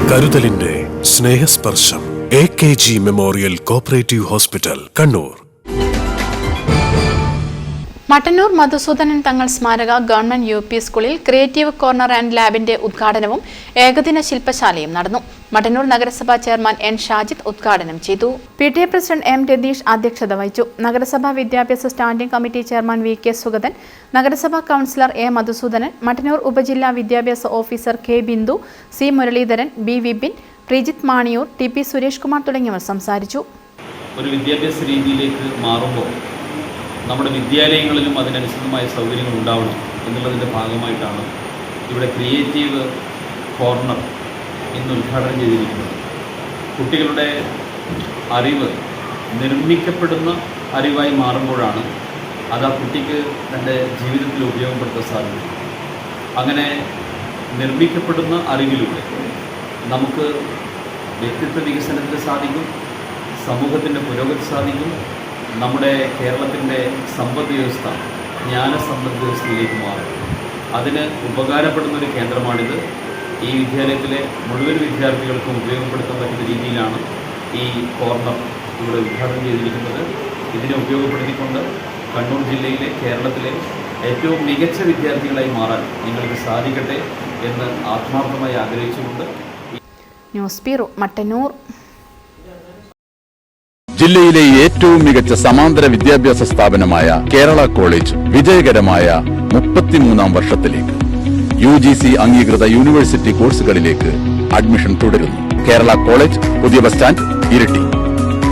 കരുതലിന്റെ സ്നേഹസ്പർശം AKG memorial cooperative hospital, Kannur. Mattannur Madhusoodanan Thangal സ്മാരക government UP സ്കൂളിൽ ക്രിയേറ്റീവ് കോർണർ ആൻഡ് ലാബിന്റെ ഉദ്ഘാടനവും ഏകദിന ശില്പശാലയും നടന്നു. മട്ടന്നൂർ നഗരസഭാ ചെയർമാൻ N. ഷാജിദ് ഉദ്ഘാടനം ചെയ്തു. PTA president M. രതീഷ് അധ്യക്ഷത വഹിച്ചു. നഗരസഭാ വിദ്യാഭ്യാസ standing committee chairman VK Sugathan, നഗരസഭാ കൗൺസിലർ A. മധുസൂദനൻ, മട്ടന്നൂർ ഉപജില്ലാ വിദ്യാഭ്യാസ officer K. Bindu, C. Muraleedharan, B. Vipin, Preejith Maniyoor, TP Suresh Kumar തുടങ്ങിയവർ സംസാരിച്ചു. ഒരു വിദ്യാഭ്യാസ രീതിയിലേക്ക് മാറുമ്പോൾ നമ്മുടെ വിദ്യാലയങ്ങളിലും അതിനനുസൃതമായ സൗകര്യങ്ങൾ ഉണ്ടാവണം എന്നുള്ളതിൻ്റെ ഭാഗമായിട്ടാണ് ഇവിടെ ക്രിയേറ്റീവ് കോർണർ ഇന്ന് ഉദ്ഘാടനം ചെയ്തിരിക്കുന്നത്. കുട്ടികളുടെ അറിവ് നിർമ്മിക്കപ്പെടുന്ന അറിവായി മാറുമ്പോഴാണ് അത് ആ കുട്ടിക്ക് തൻ്റെ ജീവിതത്തിൽ ഉപയോഗപ്പെടുത്താൻ സാധിക്കും. അങ്ങനെ നിർമ്മിക്കപ്പെടുന്ന അറിവിലൂടെ നമുക്ക് വ്യക്തിത്വ വികസനത്തിന് സാധിക്കും, സമൂഹത്തിൻ്റെ പുരോഗതി സാധിക്കും, നമ്മുടെ കേരളത്തിൻ്റെ സമ്പദ് വ്യവസ്ഥ ജ്ഞാന സമ്പദ് വ്യവസ്ഥയിലേക്ക് മാറും. അതിന് ഉപകാരപ്പെടുന്നൊരു കേന്ദ്രമാണിത്. ഈ വിദ്യാലയത്തിലെ മുഴുവൻ വിദ്യാർത്ഥികൾക്കും ഉപയോഗപ്പെടുത്താൻ പറ്റുന്ന രീതിയിലാണ് ഈ കോർണർ ഇവിടെ ഉദ്ഘാടനം ചെയ്തിരിക്കുന്നത്. ഇതിനെ ഉപയോഗപ്പെടുത്തിക്കൊണ്ട് കണ്ണൂർ ജില്ലയിലെ കേരളത്തിലെ ഏറ്റവും മികച്ച വിദ്യാർത്ഥികളായി മാറാൻ നിങ്ങൾക്ക് സാധിക്കട്ടെ എന്ന് ആത്മാർത്ഥമായി ആഗ്രഹിച്ചുകൊണ്ട് ന്യൂസ് ബ്യൂറോ, മട്ടന്നൂർ. ജില്ലയിലെ ഏറ്റവും മികച്ച സമാന്തര വിദ്യാഭ്യാസ സ്ഥാപനമായ കേരള കോളേജ് വിജയകരമായ 33ാം വർഷത്തിലേക്ക്. UGC അംഗീകൃത യൂണിവേഴ്സിറ്റി കോഴ്സുകളിലേക്ക് അഡ്മിഷൻ തുടരുന്നു. കേരള കോളേജ്, പുതിയ ബസ് സ്റ്റാൻഡ്, ഇരിട്ടി.